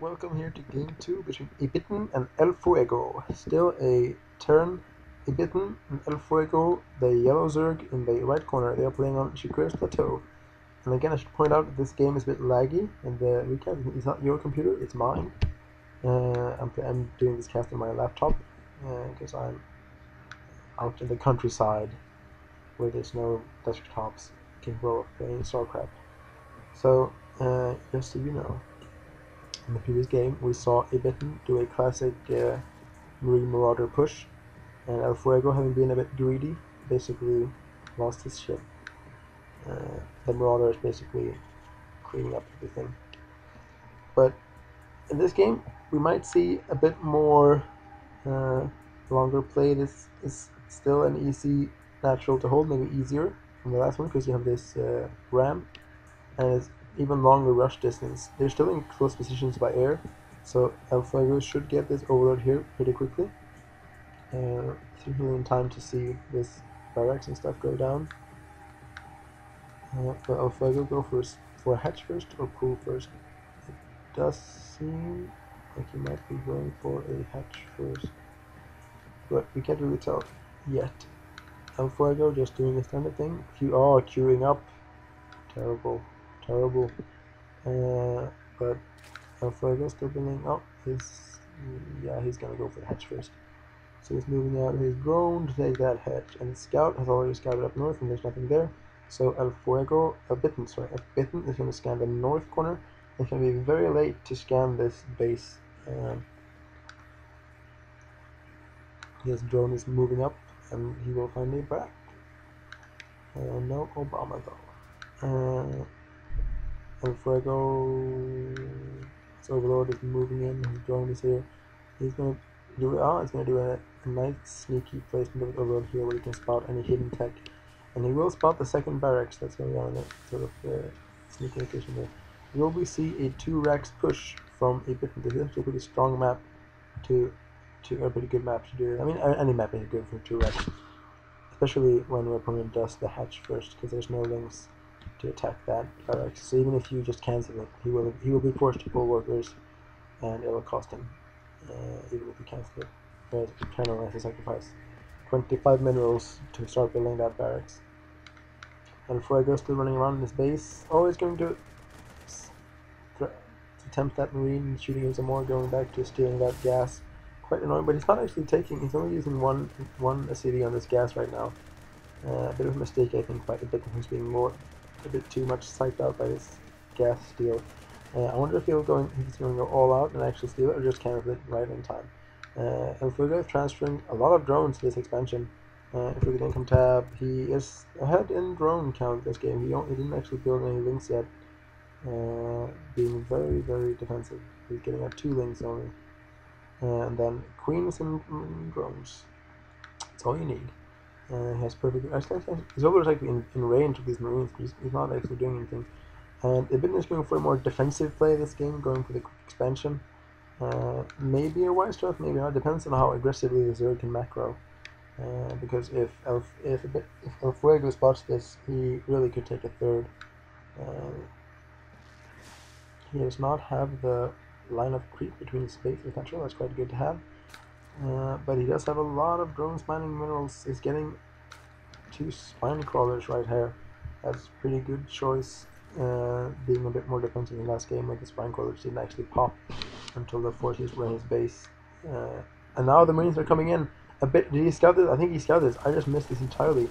welcome here to game 2 between Ebitten and Elfuego. Still a turn. Ebitten and Elfuego, the yellow Zerg in the right corner. They are playing on xkcd's Plateau. And again, I should point out that this game is a bit laggy, and the recap is not your computer, it's mine. I'm doing this cast on my laptop because I'm out in the countryside where there's no desktops capable of playing StarCraft. So, just so you know, in the previous game, we saw Ebitten do a classic Marine Marauder push, and Elfuego, having been a bit greedy, basically lost his ship. The Marauder is basically cleaning up everything. But in this game, we might see a bit more longer play. This is still an easy natural to hold, maybe easier than the last one, because you have this ram, and it's even longer rush distance. They're still in close positions by air, so Elfuego should get this overload here pretty quickly. Simply in time to see this barracks and stuff go down. But Elfuego go for a hatch first or pull first? It does seem like he might be going for a hatch first, but we can't really tell yet. Elfuego just doing the standard thing. Queuing up. Terrible. But Elfuego still building up. He's gonna go for the hatch first. So he's moving out his drone to take that hatch, and the scout has already scouted up north, and there's nothing there. So Ebitten is going to scan the north corner. It's going to be very late to scan this base. His drone is moving up, and he will find a back. No Obama though. Elfuego, his overlord is moving in. His drone is here. He's going to do it's going to do a nice sneaky placement of overlord here, where he can spot any hidden tech. And he will spot the second barracks that's going on in sort of sneaky location there. We will see a 2 racks push from Ebitten. This is actually a pretty strong map a pretty good map to do it. I mean, any map is good for 2 racks, especially when your opponent does the hatch first, because there's no links to attack that barracks. So even if you just cancel it, he will be forced to pull workers, and it will cost him, even if you cancel it. Whereas Eternal has to sacrifice 25 minerals to start building that barracks. Elfuego still running around in his base. Always going to attempt that marine, shooting him some more, going back to stealing that gas. Quite annoying, but he's not actually taking. He's only using one acidity on this gas right now. A bit of a mistake, I think, by Ebitten, who's being a bit too much psyched out by this gas steal. I wonder if he's going to go all out and actually steal it, or just cancel it right in time. Elfuego is transferring a lot of drones to this expansion. If we look at income tab, he is ahead in drone count this game. He didn't actually build any links yet, being very defensive. He's getting at 2 links only, and then queens and drones. That's all you need. He has perfect. He's always like in range of these marines. He's not actually doing anything. And Ebitten is going for a more defensive play this game, going for the quick expansion. Maybe a wise choice, maybe not. Depends on how aggressively the Zerg can macro. Because if Elfuego spots this, he really could take a third. He does not have the line of creep between his space with natural. That's quite good to have. But he does have a lot of drone mining minerals. He's getting 2 spine crawlers right here. That's a pretty good choice. Being a bit more defensive in the last game, like the spine crawlers didn't actually pop until the forces were in his base. And now the marines are coming in. A bit. Did he scout this? I think he scouted this. I just missed this entirely.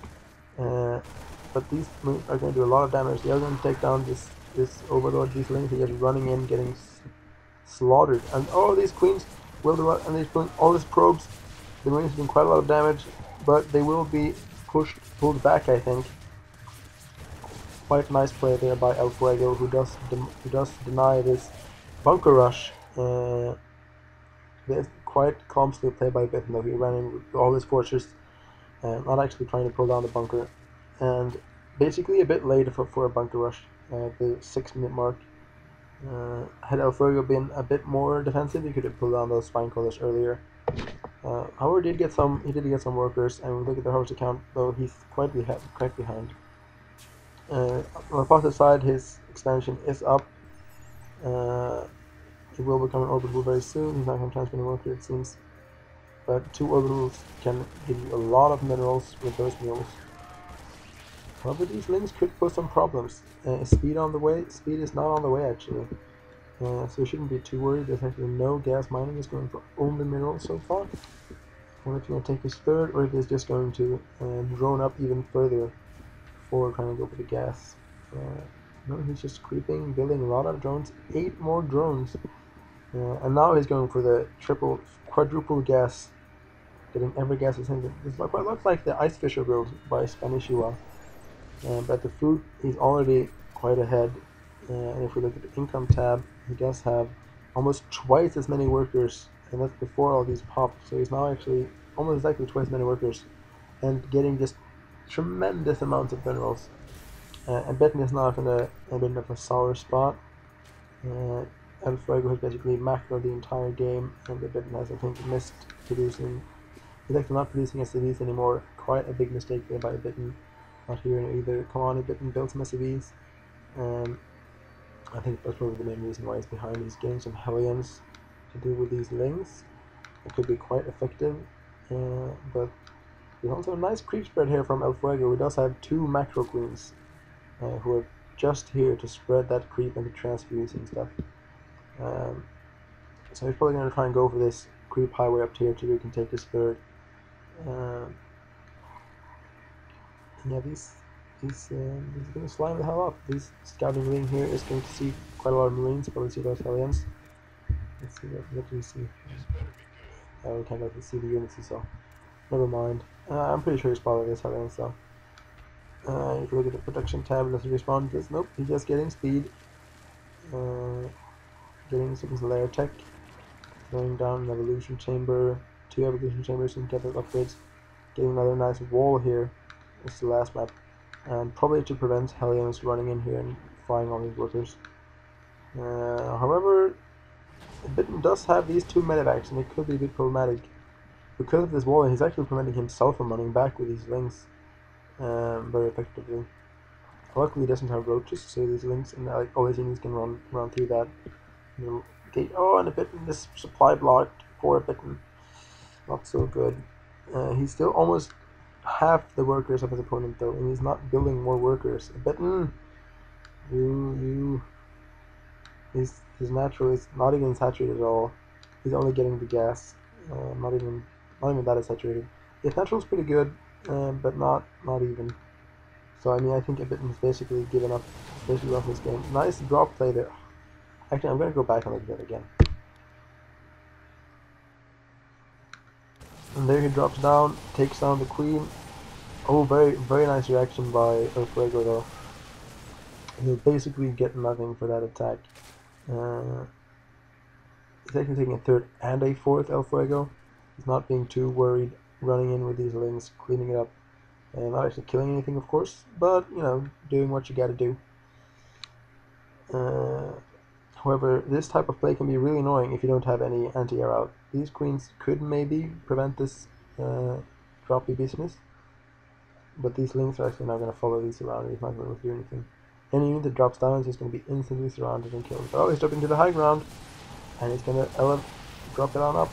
But these marines are going to do a lot of damage. They are going to take down this overlord. These links are just running in, getting slaughtered. And these queens will do it. And they're pulling all these probes. The marines are doing quite a lot of damage, but they will be pulled back, I think. Quite nice play there by Elfuego, who does deny this bunker rush. There's quite clumsily played by Ebitten, though. He ran in with all his forces, not actually trying to pull down the bunker, and basically a bit late for a bunker rush at the 6-minute mark. Had Elfuego been a bit more defensive, he could have pulled down those spine crawlers earlier. However, he did get some workers, and we look at the horse account, though he's quite behind. On the positive side, his expansion is up. It will become an orbital very soon. He's not going to transfer any worker, it seems. But 2 orbitals can give you a lot of minerals with those mules. However, these links could pose some problems. Is speed on the way? Speed is not on the way, actually. So you shouldn't be too worried. There's actually no gas mining. It's going for only minerals so far. I wonder if he's going to take his third, or if he's just going to drone up even further before trying to go for the gas. No, he's just creeping, building a lot of drones. 8 more drones. And now he's going for the quadruple gas, getting every gas he sends. This quite looks like the Ice Fisher build by Spanish UA. But the food, he's already quite ahead. And if we look at the income tab, he does have almost twice as many workers, and that's before all these popped. So he's now actually almost exactly twice as many workers, and getting just tremendous amounts of minerals. And Ebitten is now in a bit of a sour spot. Elfuego has basically macroed the entire game, and Ebitten has, I think, missed producing. He's actually not producing SCVs anymore. Quite a big mistake there by Ebitten. Not hearing either. Come on, Ebitten, build some SCVs. I think that's probably the main reason why he's behind. He's getting some Hellions to do with these links. It could be quite effective, but there's also a nice creep spread here from Elfuego, who does have 2 macro queens, who are just here to spread that creep and to transfuse and stuff. So he's probably going to try and go for this creep highway up here till we can take his third. Yeah, he's going to slime the hell up. This scouting wing here is going to see quite a lot of Marines, probably see those Hellions. Let's see, what do we see? Oh, we can't actually see the units he saw. Never mind. I'm pretty sure he spotted this Hellions though. If you look at the production tab, does he respond to this? Nope, he's just getting speed. Getting some layer tech. Going down an evolution chamber. 2 evolution chambers and get those upgrades. Getting another nice wall here. It's the last map. And probably to prevent Hellions running in here and frying all these workers. However, Ebitten does have these 2 medevacs, and it could be a bit problematic. Because of this wall, he's actually preventing himself from running back with these links very effectively. Luckily, he doesn't have roaches, so these links and all his units can run through that gate. Oh, and Ebitten, this supply blocked. Poor Ebitten. Not so good. He's still almost half the workers of his opponent, though, and he's not building more workers. Ebitten, his natural is not even saturated at all. He's only getting the gas, not even that saturated. His natural is pretty good, but not even. So I mean, I think Ebitten's basically given up this game. Nice drop play there. Actually, I'm gonna go back and look at that again. And there he drops down, takes down the queen. Oh, very nice reaction by Elfuego though. He'll basically get nothing for that attack. He's actually taking a third and a fourth Elfuego. He's not being too worried running in with these links, cleaning it up. And not actually killing anything, of course, but, you know, doing what you gotta do. However, this type of play can be really annoying if you don't have any anti-air out. These queens could maybe prevent this droppy business, but these links are actually not going to follow these around. He's not going to do anything. Any unit that drops down is just going to be instantly surrounded and killed. Oh, he's dropping to the high ground, and he's going to drop it on up.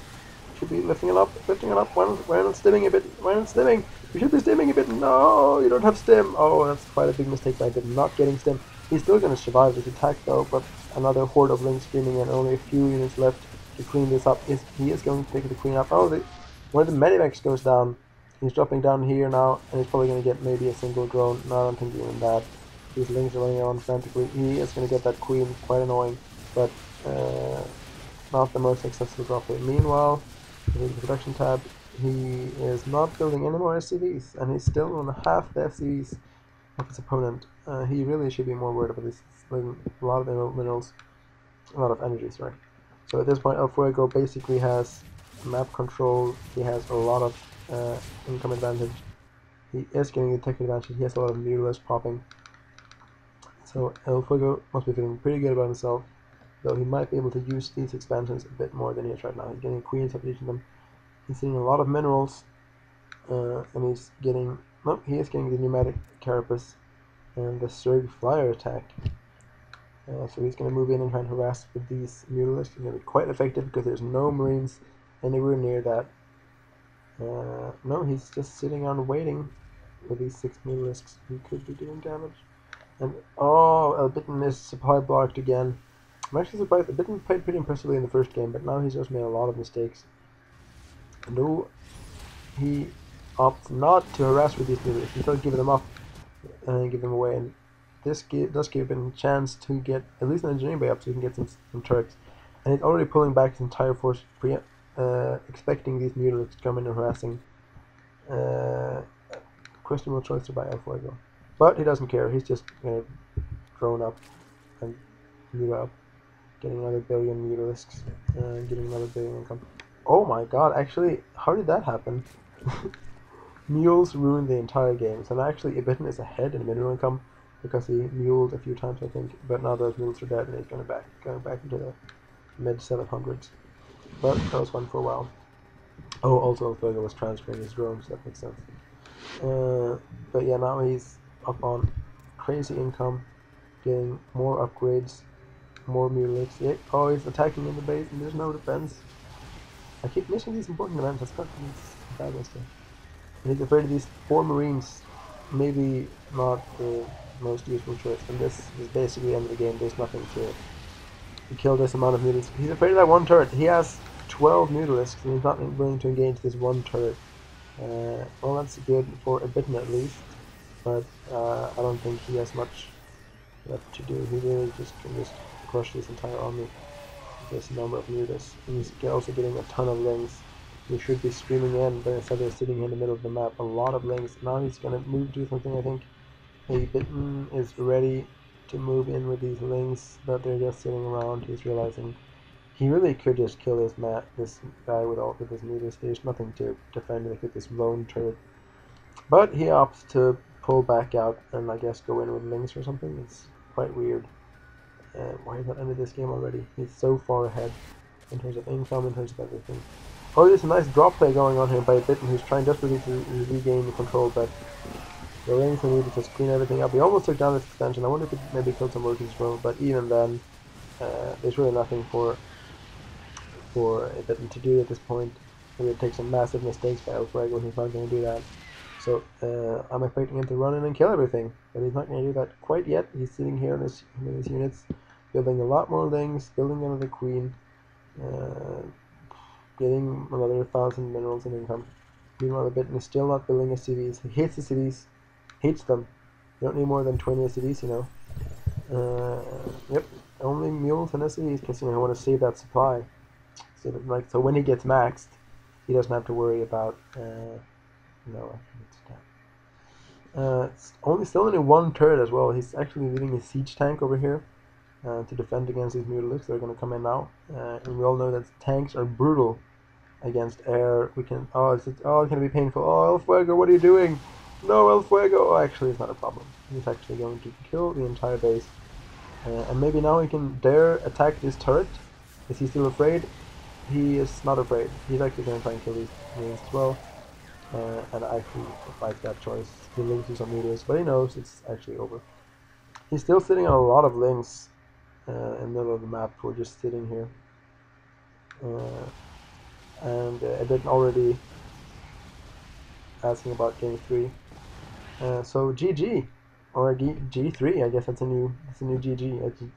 Should be lifting it up. Why not stimming a bit? Why not stimming? You should be stimming a bit. No, you don't have stim. Oh, that's quite a big mistake by Ebitten, not getting stim. He's still going to survive this attack though, but another horde of links screaming and only a few units left to clean this up. He is going to take the queen up. Oh, one of the medivacs goes down. He's dropping down here now, and he's probably going to get maybe a single drone. No, I don't think even that. These links are running around frantically. He is going to get that queen. Quite annoying, but not the most successful drop here. Meanwhile, in the production tab, he is not building any more SCVs, and he's still on half the SCVs of his opponent. He really should be more worried about this. He's building a lot of minerals, a lot of energy, sorry. So at this point, Elfuego basically has map control. He has a lot of income advantage. He is getting the tech advantage. He has a lot of mutilars popping. So Elfuego must be feeling pretty good about himself, though he might be able to use these expansions a bit more than he is right now. He's getting queens of each of them. He's seeing a lot of minerals, and he's getting... Nope, he is getting the pneumatic carapace and the Surg flyer attack. So he's going to move in and try and harass with these mutalisks. He's going to be quite effective because there's no marines anywhere near that. No, he's just sitting around waiting with these 6 mutalisks. He could be doing damage. And oh, Ebitten is supply blocked again. I'm actually surprised. Ebitten played pretty impressively in the first game, but now he's just made a lot of mistakes. No, he opts not to harass with these mutalisks. Instead of giving them up and give them away. And this does give him a chance to get at least an engineering bay up so he can get some turrets. And he's already pulling back his entire force, expecting these mutalisks to come in and harassing. Questionable choice to buy Elfuego. But he doesn't care, he's just drone up and mute up, getting another billion mutalisks, and getting another billion income. Oh my god, actually, how did that happen? Mules ruined the entire game, so now actually Ebitten is ahead in mineral income because he muled a few times, I think, but now those mules are dead and he's going back into the mid 700s. But that was fun for a while. Oh, also Elfuego was transferring his drones, that makes sense. But yeah, now he's up on crazy income, getting more upgrades, more mutalisks. Yeah, oh, he's attacking in the base and there's no defense. I keep missing these important events, that's got bad mistake. And he's afraid of these 4 marines, maybe not the most useful choice. And this is basically the end of the game, there's nothing to kill this amount of mutalisks. He's afraid of that one turret. He has 12 mutalisks and he's not willing to engage this one turret. Well, that's good for Ebitten at least, but I don't think he has much left to do. He really just can just crush this entire army with this number of mutalisks. He's also getting a ton of lings. He should be streaming in, but instead they're sitting in the middle of the map. A lot of lings. Now he's going to move to something, I think. Ebitten is ready to move in with these lings, but they're just sitting around. He's realizing he really could just kill this guy with his meters. There's nothing to defend with this lone turret. But he opts to pull back out and I guess go in with links or something. It's quite weird. Why is that end of this game already? He's so far ahead in terms of income, in terms of everything. Oh, there's a nice drop play going on here by Ebitten, who's trying desperately to regain the control, but the links need to just clean everything up. He almost took down this extension. I wonder if it maybe killed some workers as well, but even then, there's really nothing for Ebitten to do at this point. He would take some massive mistakes by Elfuego, and he's not going to do that. So I'm expecting him to run in and kill everything, but he's not going to do that quite yet. He's sitting here in his units, building a lot more lings, building another queen, getting another 1,000 minerals in income. Meanwhile, Ebitten is still not building his cities. He hates the cities, hates them. You don't need more than 20 cities, you know. Yep, only mules and cities because I want to save that supply. So when he gets maxed, he doesn't have to worry about still only one turret as well. He's actually leaving his siege tank over here to defend against these mutalisks. They're going to come in now, and we all know that tanks are brutal against air. It's going to be painful. Oh, Elfuego, what are you doing? No, Elfuego. Oh, actually, it's not a problem. He's actually going to kill the entire base, and maybe now he can dare attack this turret. Is he still afraid? He is not afraid. He's actually going to try and kill these marines as well. And I actually like that choice. He links to some meters, but he knows it's actually over. He's still sitting on a lot of links in the middle of the map. We're just sitting here. And Ebitten already asking about game 3. So GG. Or G3, I guess that's a new GG.